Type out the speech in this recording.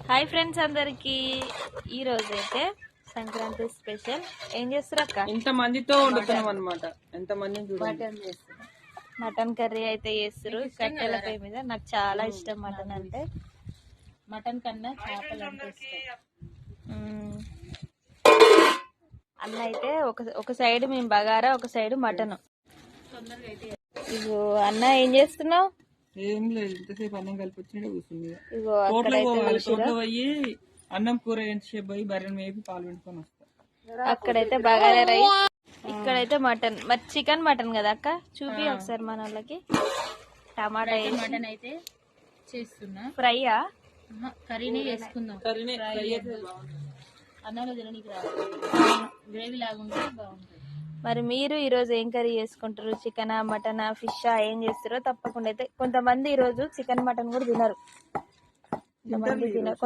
Hi friends అందరికి ఈ రోజు అయితే సంక్రాంతి స్పెషల్ ఏం చేస్తారు అక్క? ఇంత మందితో వండుతున్నాం అన్నమాట. ఎంత మంది మటన్ కర్రీ అయితే చేస్తారు కట్టెల పొయ్యి మీద. నాకు చాలా ఇష్టం మటన్ అంటే. మటన్ కన్నా చేపలు అంటే ఇష్టం. అన్న అయితే ఒక సైడ్ మేము బగారా, ఒక సైడ్ మటన్. ఇగో అన్న ఏం చేస్తున్నావు? ఏం లేదు, ఇంతసేపు అన్నం కలిపి వచ్చినట్టు కూర్చుంది. ఇగో తోటలో పోయి అన్నం కూర ఎంతసేపు పోయి బర్రెని మేపి పాలు పెట్టుకొని వస్తా. అక్కడైతే బగారా రైస్, ఇక్కడైతే మటన్. మరి చికెన్ మటన్ కదా అక్క? చూపి ఒకసారి మన వాళ్ళకి. టమాటా మటన్ అయితే చేస్తున్నా. ఫ్రైయా? కర్రీనే చేసుకుందాం. అన్నంలో తినడానికి రాదు, గ్రేవీ లాగుంటే బాగుంటుంది. మరి మీరు ఈరోజు ఏం కర్రీ చేసుకుంటారు? చికెనా, మటనా, ఫిషా, ఏం చేస్తారో తప్పకుండా అయితే. కొంతమంది ఈరోజు చికెన్ మటన్ కూడా తినరు, కొంతమంది తినరు.